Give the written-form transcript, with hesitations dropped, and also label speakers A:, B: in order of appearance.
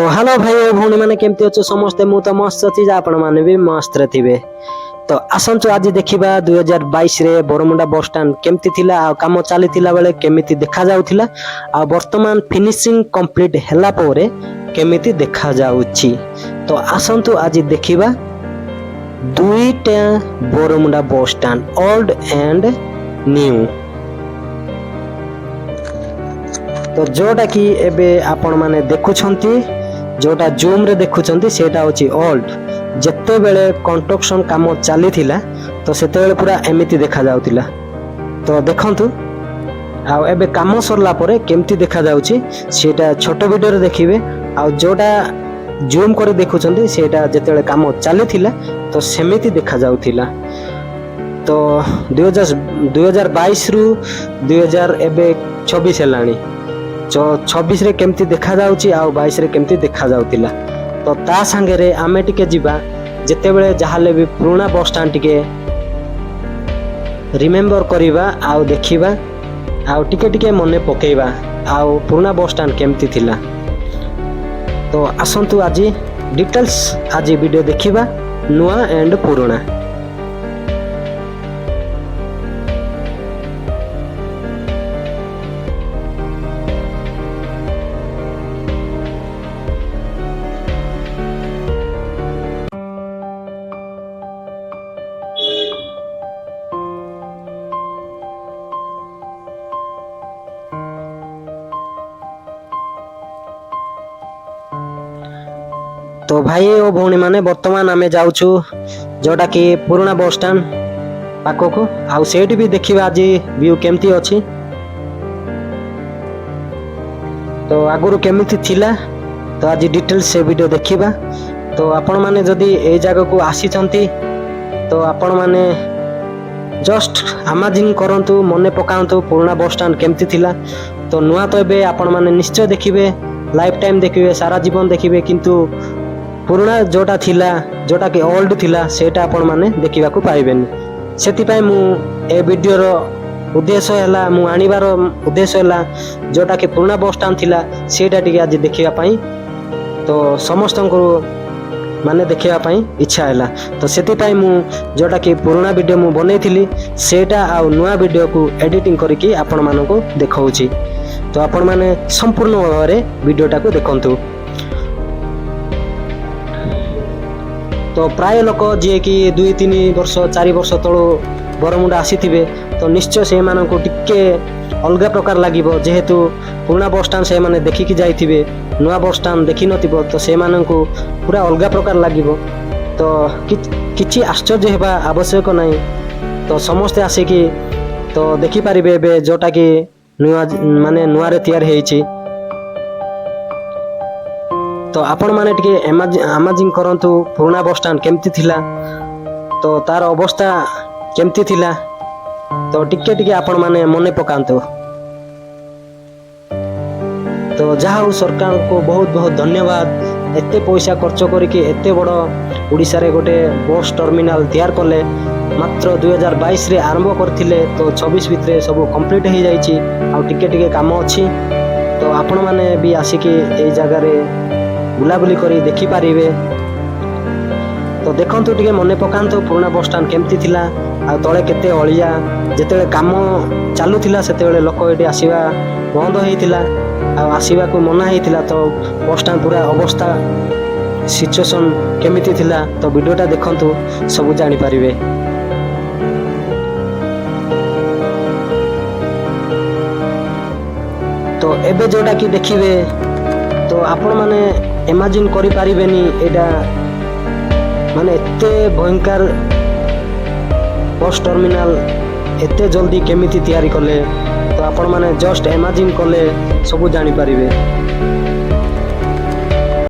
A: तो हेलो भाई और भौणी मैंने केमती अच्छे समस्ते मु तो मस्त अच्छी आपण मैंने भी मस्त थे। तो आसतु आज देखा 2022 रे बरमुंडा बस स्टाण्ड केमती थिला आ काम चली बेले केमिति देखा जाउथिला आ वर्तमान फिनिशिंग कंप्लीट हैला पोरे केमिति देखा जाउछि। तो आसतु आज देखिबा दुईटा बरमुंडा बस स्टाण्ड ओल्ड एंड न्यू। तो जोटा कि एबे आपण माने देखुछंती जोटा जूम रे देखुछंती सेटा होची ओल्ड। जत्ते बेले कंस्ट्रक्शन काम चली थिला तो सेते बेले पूरा एमिति देखा जाउतिला। तो देखंतु आ एबे काम सरला परे केमती देखा जाउची सेटा छोटो वीडियो रे देखिबे। आ जोटा जूम करे देखुछंती सेटा जत्ते बेले काम चली थिला तो सेमिति देखा जाउतिला। तो 2022 रु 2026 हेलानी 26 रे केमती देखा जाउची आ 22 रे केमती देखा जाउतिला। तो ता संगे रे आमे टिके जिबा जते बेले जहाले भी पुराना बस स्टैंड टिके रिमेंबर करिबा आ देखिबा आ टिके टिके मने पकेइबा आ पुराना बस स्टैंड केमती थिला। तो आसंतु आज डिटेल्स आज वीडियो देखिबा नुआ एंड पुराना। तो भाई और भौणी माने वर्तमान आमे जाउछु जोटा कि पुराना बस स्टैंड पाखको आउ सेठी भी देखिबा आज व्यू केमती अछि। तो आगुरु केमिति थिला तो आज डिटेल्स से वीडियो देखिबा। तो आपण माने जदी ए जगह को आसी छंती तो आपण माने जस्ट इमेजिन करंतु मने पकांतु पुराना बस स्टैंड केमती थिला। तो नुआ तो एबे आपण माने निश्चय देखिबे लाइफ टाइम देखिबे सारा जीवन देखिबे किंतु पुराना जोटा थिला जोटा कि ओल्ड थिला सेटा आपण माने देखिबा को पाइबेनी। सेति पय मु ए वीडियो रो उद्देश्य हैला मु आनिबार उद्देश्य हैला जोटा कि पुराना बस स्टैंड थिला सेटा टिके आज देखिबा पई तो समस्त को माने देखिबा पई इच्छा हैला। तो सेति पय मु जोटा कि पुराना वीडियो मु बनेइथिली सेटा आ नुआ वीडियो को एडिटिंग करिकि आपण मानको देखाउची। तो आपण माने संपूर्ण भाव रे वीडियोटा को देखंतु। तो प्राय लोक जे कि 2-3 वर्ष 4 वर्ष तलो बरमुंडा आसी थिबे तो निश्चय से मानको टिके अलगा प्रकार लागिबो जेहेतु पुराना बस स्टैंड से माने देखि कि जाइथिबे नुआ बस स्टैंड देखि नथिबो तो से मानको पूरा अलगा प्रकार लागिबो। तो किछि आश्चर्य हेबा आवश्यक नाही। तो समस्त आसे कि तो देखि परिबे बे जोटा कि नुआ माने नुआ रे तैयार हेछि। तो आपण माने टिके इमेजिन करंतु पुराना बस स्टैंड केमती थिला तो तार अवस्था केमती थिला। तो टिके टिके आपण माने मने पकांतु। तो जहाँ सरकार को बहुत बहुत धन्यवाद एते पैसा खर्च करके एते बड़ ओडिसा रे गोटे बस टर्मिनाल तैयार कले मात्र 2022 रे आरंभ करथिले तो 26 भितरे सब कंप्लीट हो जाइछि आ टिके टिके काम अछि। तो आपण माने भी आसिके ए जगह रे बुलाबुली करी देखि पारिबे। तो देखंतु टिके मने पकांतु पुराना बस स्टैंड केमती थिला आ तळे केते अळिया जेतेले काम चालू थिला सेतेले लोक एठी आसीबा बंद हेइथिला आ आसीबा को मना हेइथिला। तो बस स्टैंड पूरा अवस्था सिचुएशन केमिति थिला तो वीडियोटा देखंतु सब जानि पारिबे। तो एबे जोटा कि देखिबे तो आपण माने इमेजिन करि पारिबेनी एटा माने एते भयंकर बस टर्मिनाल एते जल्दी केमिति तैयारी कले तो आपण माने जस्ट इमेजिन कले सब जानि पारिबे।